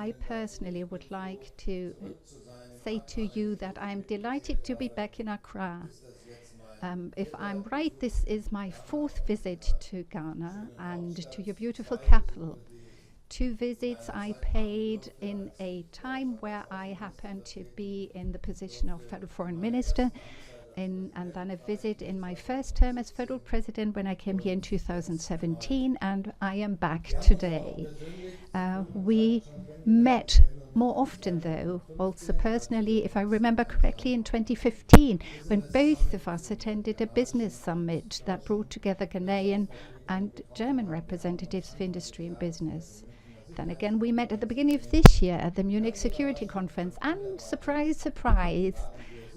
I personally would like to say to you that I'm delighted to be back in Accra. If I'm right, this is my fourth visit to Ghana and to your beautiful capital. Two visits I paid in a time where I happened to be in the position of Federal Foreign Minister, and then a visit in my first term as Federal President when I came here in 2017, and I am back today. We met more often, though, also personally, if I remember correctly, in 2015, when both of us attended a business summit that brought together Ghanaian and German representatives of industry and business. Then again, we met at the beginning of this year at the Munich Security Conference, and surprise, surprise,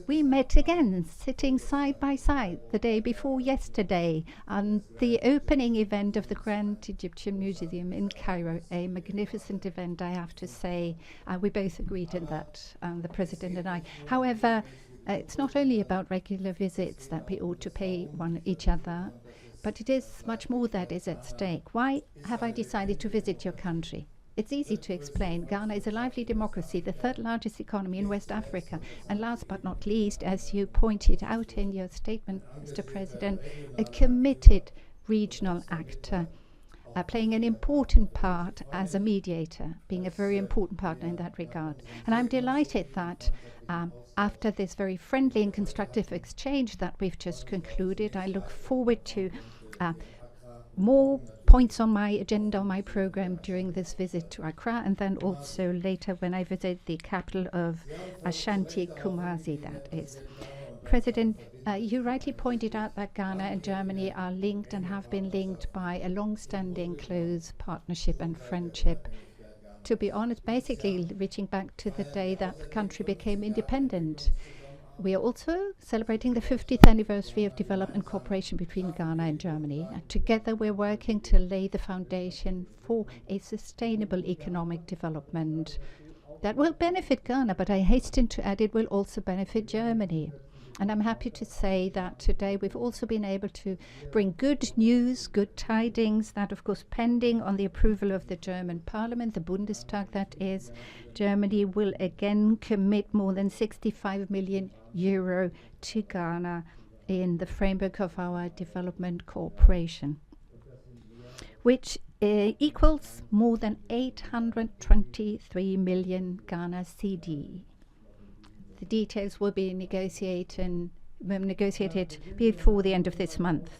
we met again, sitting side by side the day before yesterday on the opening event of the Grand Egyptian Museum in Cairo. A magnificent event, I have to say. We both agreed in that, the President and I. However, it's not only about regular visits that we ought to pay each other, but it is much more that is at stake. Why have I decided to visit your country? It's easy to explain. Ghana is a lively democracy, the third largest economy in West Africa. And last but not least, as you pointed out in your statement, Mr. President, a committed regional actor, playing an important part as a mediator, being a very important partner in that regard. And I'm delighted that after this very friendly and constructive exchange that we've just concluded, I look forward to more points on my agenda, on my program during this visit to Accra, and then also later when I visit the capital of Ashanti, Kumasi, that is. President, you rightly pointed out that Ghana and Germany are linked and have been linked by a long-standing close partnership and friendship. To be honest, basically reaching back to the day that the country became independent. We are also celebrating the 50th anniversary of development cooperation between Ghana and Germany. And together we're working to lay the foundation for a sustainable economic development that will benefit Ghana, but I hasten to add it will also benefit Germany. And I'm happy to say that today we've also been able to bring good news, good tidings, that of course pending on the approval of the German Parliament, the Bundestag that is, Germany will again commit more than 65 million euro to Ghana in the framework of our development cooperation, which equals more than 823 million Ghana CD. The details will be negotiated before the end of this month.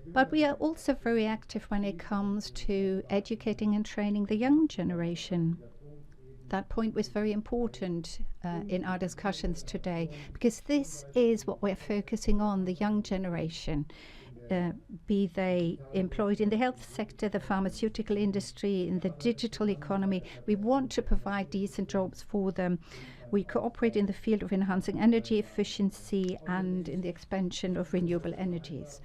But we are also very active when it comes to educating and training the young generation. That point was very important in our discussions today, because this is what we're focusing on, the young generation. Be they employed in the health sector, the pharmaceutical industry, in the digital economy. We want to provide decent jobs for them. We cooperate in the field of enhancing energy efficiency and in the expansion of renewable energies.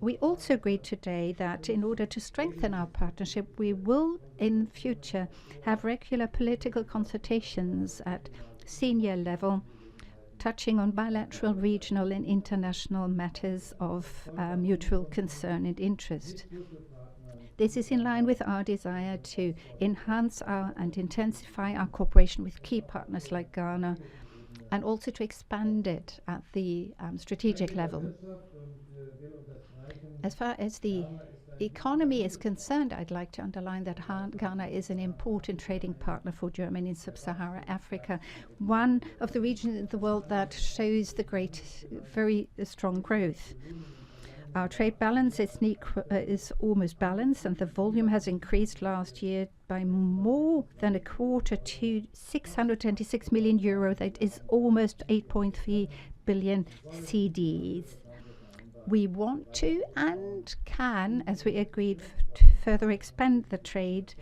We also agreed today that in order to strengthen our partnership, we will in future have regular political consultations at senior level, touching on bilateral, regional and international matters of mutual concern and interest. This is in line with our desire to enhance and intensify our cooperation with key partners like Ghana, and also to expand it at the strategic level. As far as the economy is concerned, I'd like to underline that Ghana is an important trading partner for Germany in sub-Saharan Africa, one of the regions in the world that shows the very strong growth. Our trade balance is almost balanced, and the volume has increased last year by more than a quarter to 626 million euro. That is almost 8.3 billion CDs. We want to and can, as we agreed, further expand the trade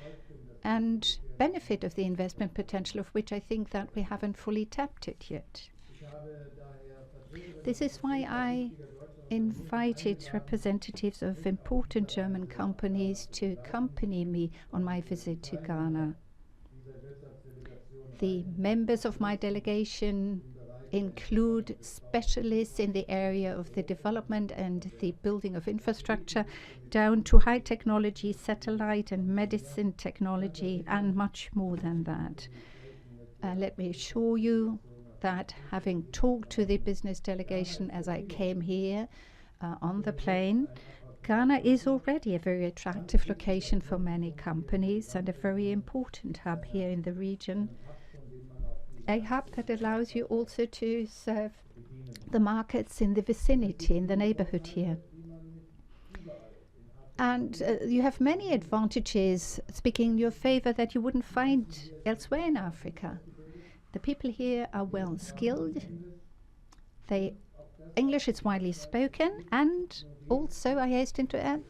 and benefit of the investment potential, of which I think that we haven't fully tapped it yet. This is why I invited representatives of important German companies to accompany me on my visit to Ghana. The members of my delegation include specialists in the area of the development and the building of infrastructure, down to high technology, satellite and medicine technology, and much more than that. Let me assure you that having talked to the business delegation as I came here on the plane, Ghana is already a very attractive location for many companies and a very important hub here in the region. A hub that allows you also to serve the markets in the vicinity, in the neighborhood here. And you have many advantages speaking in your favor that you wouldn't find elsewhere in Africa. The people here are well skilled. English is widely spoken, and also I hasten to add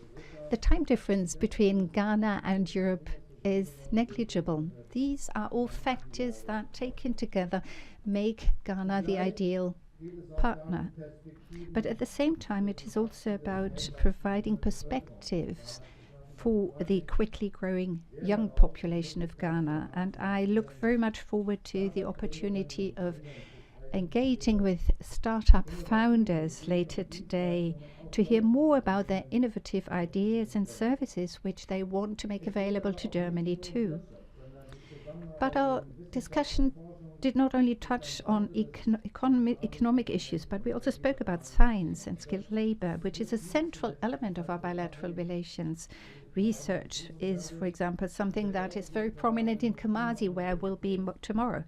the time difference between Ghana and Europe is negligible. These are all factors that, taken together, make Ghana the ideal partner. But at the same time, it is also about providing perspectives for the quickly growing young population of Ghana. And I look very much forward to the opportunity of engaging with startup founders later today to hear more about their innovative ideas and services which they want to make available to Germany too. But our discussion did not only touch on economic issues, but we also spoke about science and skilled labor, which is a central element of our bilateral relations. Research is, for example, something that is very prominent in Kumasi, where we'll be tomorrow.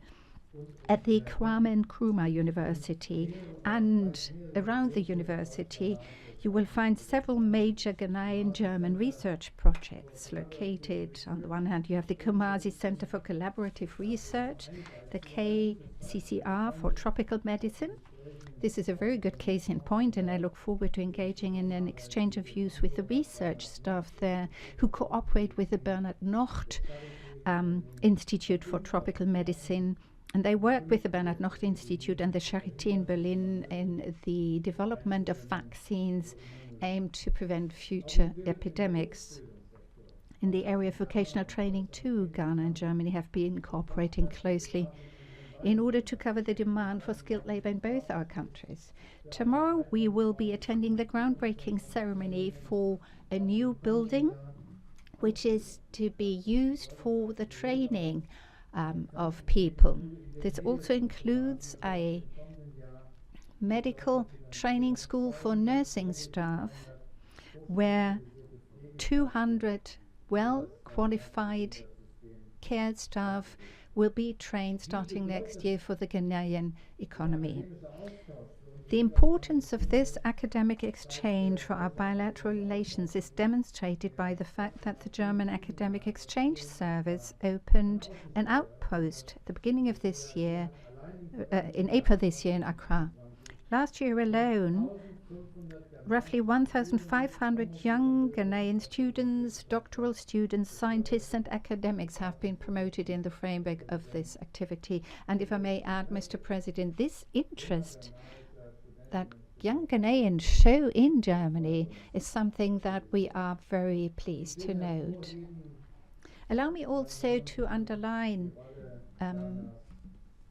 At the Kwame Nkrumah University and around the university, you will find several major Ghanaian German research projects located. On the one hand, you have the Kumasi Center for Collaborative Research, the KCCR for Tropical Medicine. This is a very good case in point, and I look forward to engaging in an exchange of views with the research staff there who cooperate with the Bernhard Nocht Institute for Tropical Medicine. And they work with the Bernhard Nocht Institute and the Charité in Berlin in the development of vaccines aimed to prevent future epidemics. In the area of vocational training too, Ghana and Germany have been cooperating closely in order to cover the demand for skilled labor in both our countries. Tomorrow we will be attending the groundbreaking ceremony for a new building which is to be used for the training of people. This also includes a medical training school for nursing staff where 200 well-qualified care staff will be trained starting next year for the Ghanaian economy. The importance of this academic exchange for our bilateral relations is demonstrated by the fact that the German Academic Exchange Service opened an outpost at the beginning of this year, in April this year in Accra. Last year alone, roughly 1,500 young Ghanaian students, doctoral students, scientists and academics have been promoted in the framework of this activity. And if I may add, Mr. President, this interest that young Ghanaians show in Germany is something that we are very pleased to note. Allow me also to underline,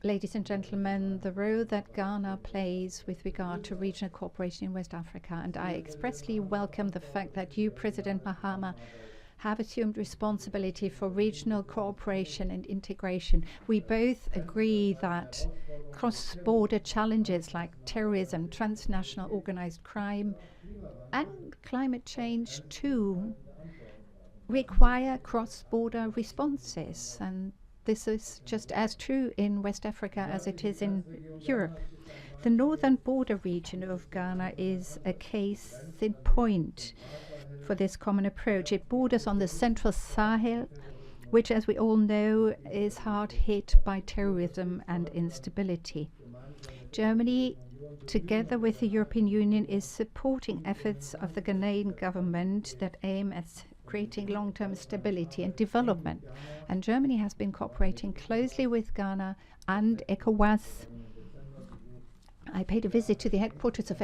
ladies and gentlemen, the role that Ghana plays with regard to regional cooperation in West Africa. And I expressly welcome the fact that you, President Mahama, have assumed responsibility for regional cooperation and integration. We both agree that cross-border challenges like terrorism, transnational organized crime, and climate change too require cross-border responses. And this is just as true in West Africa as it is in Europe. The northern border region of Ghana is a case in point for this common approach. It borders on the central Sahel, which, as we all know, is hard hit by terrorism and instability. Germany, together with the European Union, is supporting efforts of the Ghanaian government that aim at creating long-term stability and development. And Germany has been cooperating closely with Ghana and ECOWAS. I paid a visit to the headquarters of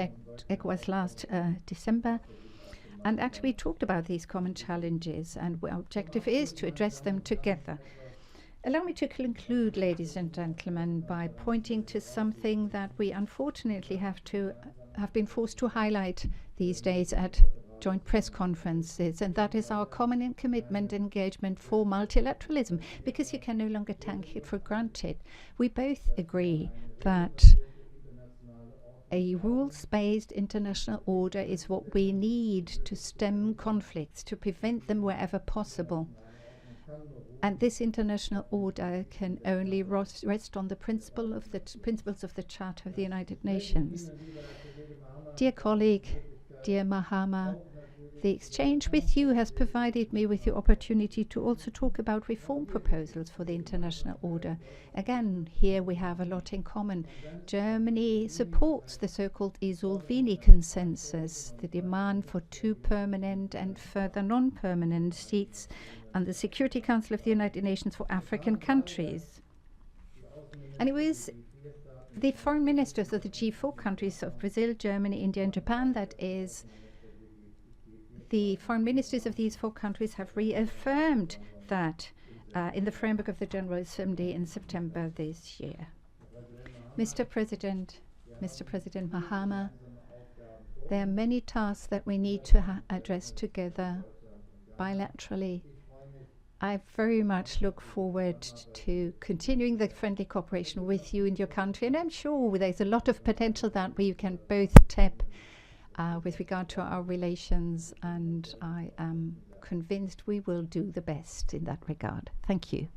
ECOWAS last December, and actually talked about these common challenges, and our objective is to address them together. Allow me to conclude, ladies and gentlemen, by pointing to something that we unfortunately have been forced to highlight these days at joint press conferences, and that is our common commitment and engagement for multilateralism, because you can no longer take it for granted. We both agree that a rules-based international order is what we need to stem conflicts, to prevent them wherever possible. And this international order can only rest on the principles of the Charter of the United Nations. Dear colleague, dear Mahama, the exchange with you has provided me with the opportunity to also talk about reform proposals for the international order. Again, here we have a lot in common. Germany supports the so-called Isolvini consensus, the demand for 2 permanent and further non-permanent seats on the Security Council of the United Nations for African countries. And it was the foreign ministers of the G4 countries of Brazil, Germany, India, and Japan, that is, the foreign ministers of these 4 countries have reaffirmed that in the framework of the General Assembly in September this year. Mr. President Mahama, there are many tasks that we need to address together bilaterally. I very much look forward to continuing the friendly cooperation with you and your country, and I'm sure there's a lot of potential that we can both tap with regard to our relations, and I am convinced we will do the best in that regard. Thank you.